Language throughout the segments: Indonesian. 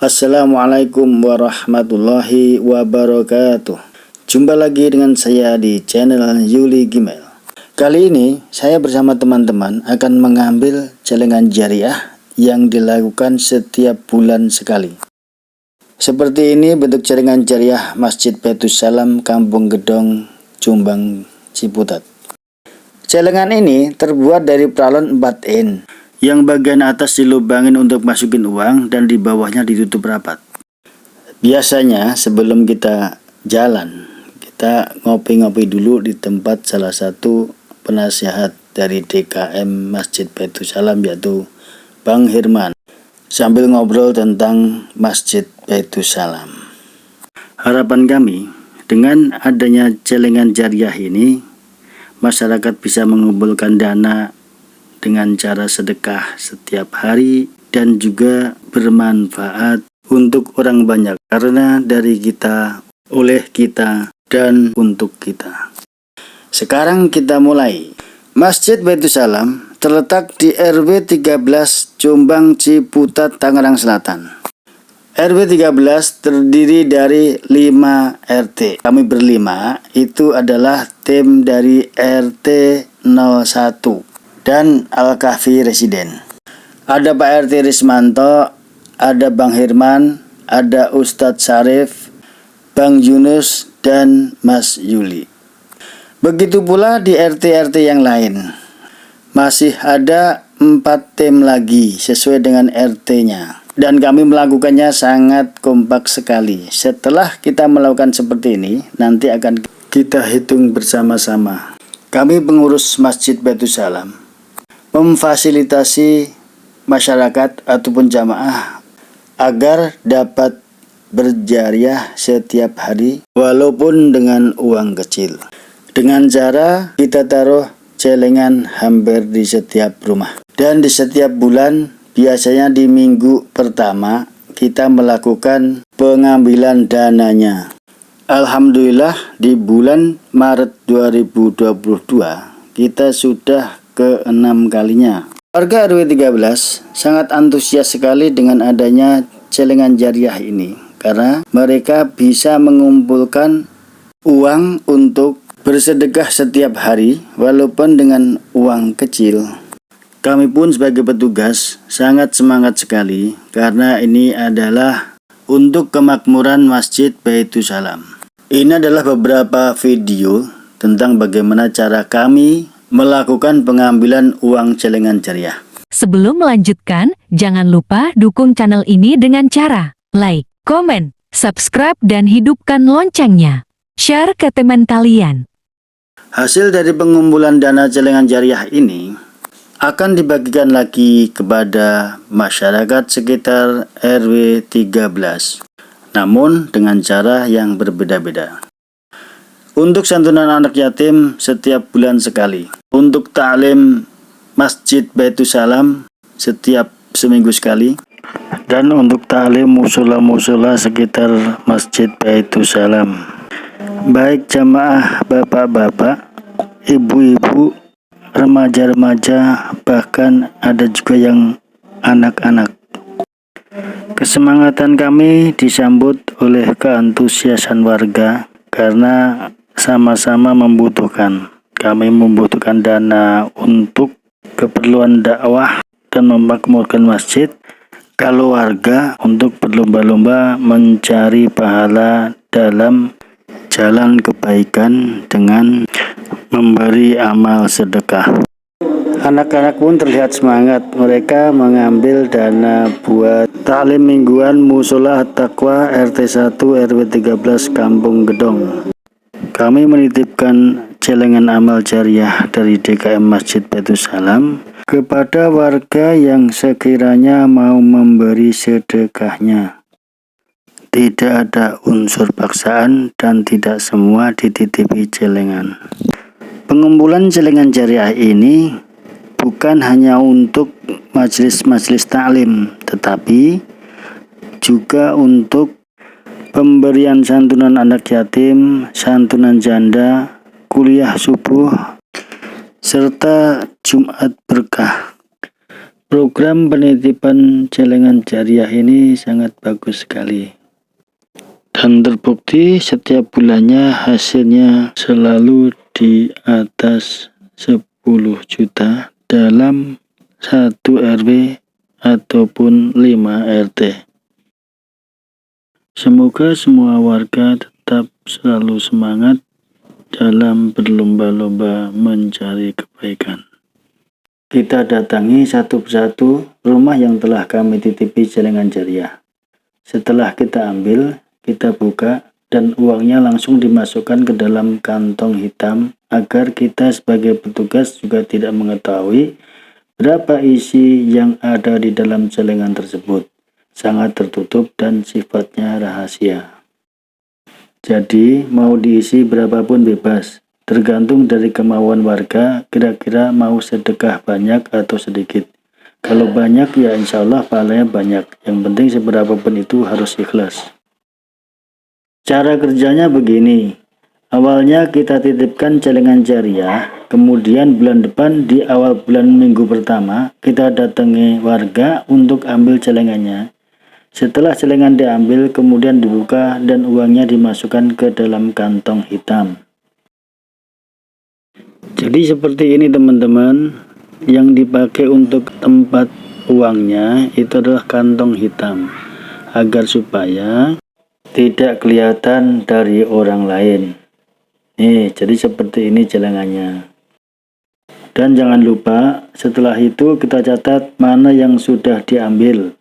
Assalamualaikum warahmatullahi wabarakatuh. Jumpa lagi dengan saya di channel Yuli Gmail. Kali ini saya bersama teman-teman akan mengambil celengan jariah yang dilakukan setiap bulan sekali. Seperti ini bentuk celengan jariah Masjid Baitus Salam, Kampung Gedong, Jombang, Ciputat. Celengan ini terbuat dari pralon 4in, yang bagian atas dilubangin untuk masukin uang dan di bawahnya ditutup rapat. Biasanya sebelum kita jalan, kita ngopi-ngopi dulu di tempat salah satu penasihat dari DKM Masjid Baitus Salam, yaitu Bang Hirman, sambil ngobrol tentang Masjid Baitus Salam. Harapan kami, dengan adanya celengan jariah ini, masyarakat bisa mengumpulkan dana dengan cara sedekah setiap hari dan juga bermanfaat untuk orang banyak, karena dari kita, oleh kita, dan untuk kita. Sekarang kita mulai. Masjid Baitus Salam terletak di RW 13 Jombang, Ciputat, Tangerang Selatan. RW 13 terdiri dari 5 RT. Kami berlima itu adalah tim dari RT 01 dan Al-Kahfi Residen. Ada Pak RT Rismanto, ada Bang Hirman, ada Ustadz Syarif, Bang Yunus, dan Mas Yuli. Begitu pula di RT-RT yang lain. Masih ada 4 tim lagi sesuai dengan RT-nya. Dan kami melakukannya sangat kompak sekali. Setelah kita melakukan seperti ini, nanti akan kita hitung bersama-sama. Kami pengurus Masjid Baitus Salam memfasilitasi masyarakat ataupun jamaah agar dapat berjariah setiap hari walaupun dengan uang kecil. Dengan cara kita taruh celengan hampir di setiap rumah. Dan di setiap bulan, biasanya di minggu pertama, kita melakukan pengambilan dananya. Alhamdulillah di bulan Maret 2022, kita sudah ke-6 kalinya. Warga RW 13 sangat antusias sekali dengan adanya celengan jariah ini, karena mereka bisa mengumpulkan uang untuk bersedekah setiap hari walaupun dengan uang kecil. Kami pun sebagai petugas sangat semangat sekali karena ini adalah untuk kemakmuran Masjid Baitus Salam. Ini adalah beberapa video tentang bagaimana cara kami melakukan pengambilan uang celengan jariah. Sebelum melanjutkan, jangan lupa dukung channel ini dengan cara like, komen, subscribe, dan hidupkan loncengnya. Share ke teman kalian. Hasil dari pengumpulan dana celengan jariah ini akan dibagikan lagi kepada masyarakat sekitar RW 13, namun dengan cara yang berbeda-beda. Untuk santunan anak yatim setiap bulan sekali. Untuk ta'lim Masjid Baitus Salam setiap seminggu sekali. Dan untuk ta'lim musola-musola sekitar Masjid Baitus Salam. Baik jamaah bapak-bapak, ibu-ibu, remaja-remaja, bahkan ada juga yang anak-anak. Kesemangatan kami disambut oleh keantusiasan warga karena sama-sama membutuhkan. Kami membutuhkan dana untuk keperluan dakwah dan memakmurkan masjid. Kalau warga untuk berlomba-lomba mencari pahala dalam jalan kebaikan dengan memberi amal sedekah. Anak-anak pun terlihat semangat. Mereka mengambil dana buat ta'lim mingguan Musola At-Taqwa RT 1 RW 13 Kampung Gedong. Kami menitipkan celengan amal jariah dari DKM Masjid Baitus Salam kepada warga yang sekiranya mau memberi sedekahnya. Tidak ada unsur paksaan dan tidak semua dititipi celengan. Pengumpulan celengan jariah ini bukan hanya untuk majelis-majelis taklim, tetapi juga untuk pemberian santunan anak yatim, santunan janda, kuliah subuh, serta Jumat berkah. Program penitipan celengan jariah ini sangat bagus sekali. Dan terbukti setiap bulannya hasilnya selalu di atas 10 juta dalam 1 RW ataupun 5 RT. Semoga semua warga tetap selalu semangat dalam berlomba-lomba mencari kebaikan. Kita datangi satu persatu rumah yang telah kami titipi celengan jariah. Setelah kita ambil, kita buka dan uangnya langsung dimasukkan ke dalam kantong hitam agar kita sebagai petugas juga tidak mengetahui berapa isi yang ada di dalam celengan tersebut. Sangat tertutup dan sifatnya rahasia. Jadi mau diisi berapapun bebas. Tergantung dari kemauan warga, kira-kira mau sedekah banyak atau sedikit. Kalau banyak ya insya Allah pahalanya banyak. Yang penting seberapapun itu harus ikhlas. Cara kerjanya begini. Awalnya kita titipkan celengan jariah, kemudian bulan depan di awal bulan minggu pertama kita datangi warga untuk ambil celengannya. Setelah celengan diambil, kemudian dibuka dan uangnya dimasukkan ke dalam kantong hitam. Jadi seperti ini teman-teman, yang dipakai untuk tempat uangnya itu adalah kantong hitam agar supaya tidak kelihatan dari orang lain. Nih, jadi seperti ini celengannya. Dan jangan lupa setelah itu kita catat mana yang sudah diambil.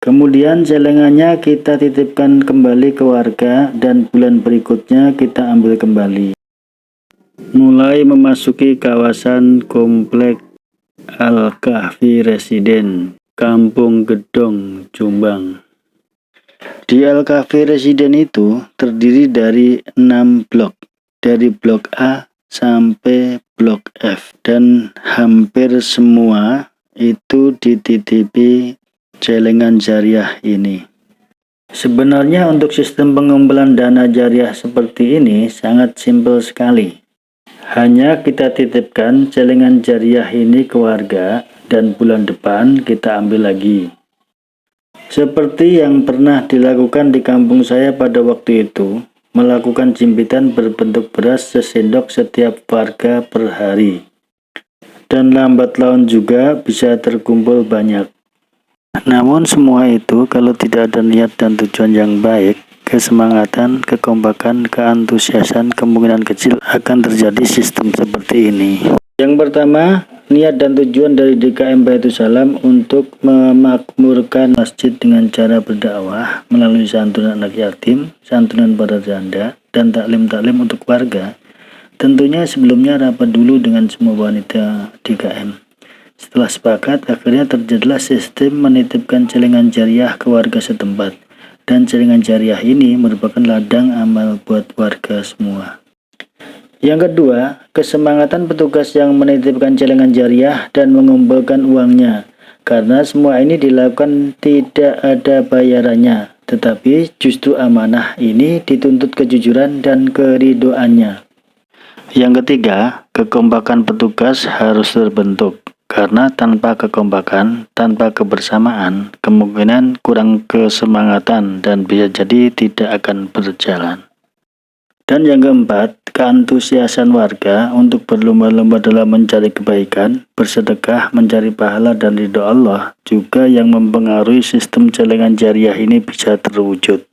Kemudian celengannya kita titipkan kembali ke warga dan bulan berikutnya kita ambil kembali. Mulai memasuki kawasan komplek Al-Kahfi Residen, Kampung Gedong, Jombang. Di Al-Kahfi Residen itu terdiri dari 6 blok, dari blok A sampai blok F, dan hampir semua itu dititipi celengan jariah ini. Sebenarnya untuk sistem pengumpulan dana jariah seperti ini sangat simpel sekali. Hanya kita titipkan celengan jariah ini ke warga dan bulan depan kita ambil lagi. Seperti yang pernah dilakukan di kampung saya pada waktu itu, melakukan jimpitan berbentuk beras sesendok setiap warga per hari. Dan lambat laun juga bisa terkumpul banyak. Namun semua itu kalau tidak ada niat dan tujuan yang baik, kesemangatan, kekompakan, keantusiasan, kemungkinan kecil akan terjadi sistem seperti ini. Yang pertama, niat dan tujuan dari DKM Baitul Salam untuk memakmurkan masjid dengan cara berdakwah melalui santunan anak yatim, santunan para janda, dan taklim-taklim untuk warga. Tentunya sebelumnya rapat dulu dengan semua wanita DKM. Setelah sepakat, akhirnya terjadilah sistem menitipkan celengan jariah ke warga setempat. Dan celengan jariah ini merupakan ladang amal buat warga semua. Yang kedua, kesemangatan petugas yang menitipkan celengan jariah dan mengumpulkan uangnya. Karena semua ini dilakukan tidak ada bayarannya, tetapi justru amanah ini dituntut kejujuran dan keridoannya. Yang ketiga, kekompakan petugas harus terbentuk. Karena tanpa kekompakan, tanpa kebersamaan, kemungkinan kurang kesemangatan dan bisa jadi tidak akan berjalan. Dan yang keempat, keantusiasan warga untuk berlomba-lomba dalam mencari kebaikan, bersedekah, mencari pahala dan ridho Allah juga yang mempengaruhi sistem celengan jariah ini bisa terwujud.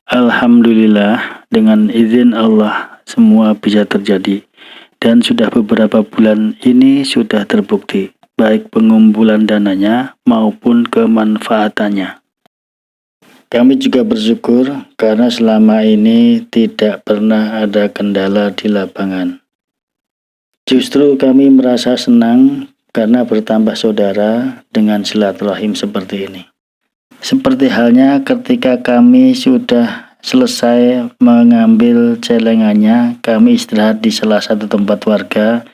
Alhamdulillah, dengan izin Allah semua bisa terjadi. Dan sudah beberapa bulan ini sudah terbukti, baik pengumpulan dananya maupun kemanfaatannya. Kami juga bersyukur karena selama ini tidak pernah ada kendala di lapangan. Justru kami merasa senang karena bertambah saudara dengan silaturahim seperti ini. Seperti halnya ketika kami sudah selesai mengambil celengannya, kami istirahat di salah satu tempat warga,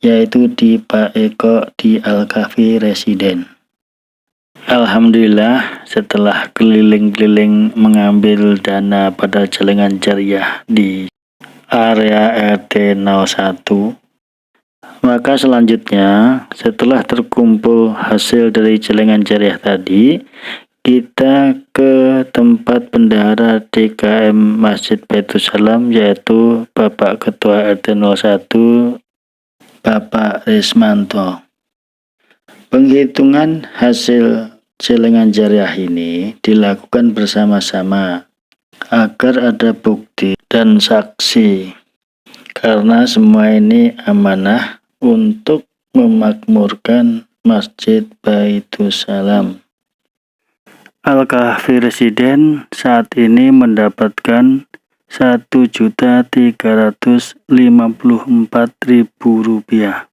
yaitu di Pak Eko di Al-Kahfi Residen. Alhamdulillah, setelah keliling-keliling mengambil dana pada celengan jariah di area RT 01, Maka selanjutnya, setelah terkumpul hasil dari celengan jariah tadi, kita ke tempat bendahara DKM Masjid Baitul Salam, yaitu Bapak Ketua RT 01, Bapak Rismanto. Penghitungan hasil celengan jariah ini dilakukan bersama-sama agar ada bukti dan saksi, karena semua ini amanah untuk memakmurkan Masjid Baitul Salam. Al-Kahfi Residen saat ini mendapatkan Rp1.354.000.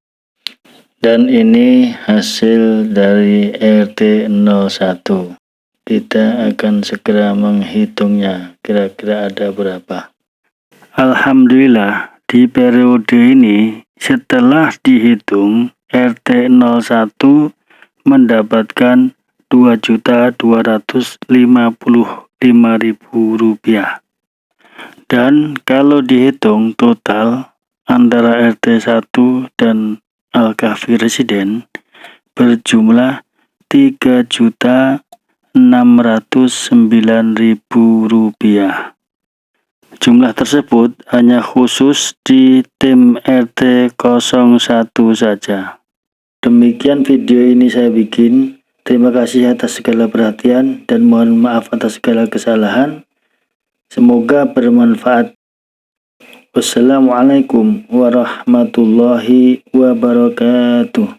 Dan ini hasil dari RT 01. Kita akan segera menghitungnya, kira-kira ada berapa. Alhamdulillah, di periode ini setelah dihitung, RT 01 mendapatkan Rp2.255.000. Dan kalau dihitung total antara RT 1 dan Al-Kahfi Residen berjumlah Rp3.609.000. Jumlah tersebut hanya khusus di tim RT 01 saja. Demikian video ini saya bikin. Terima kasih atas segala perhatian dan mohon maaf atas segala kesalahan. Semoga bermanfaat. Wassalamualaikum warahmatullahi wabarakatuh.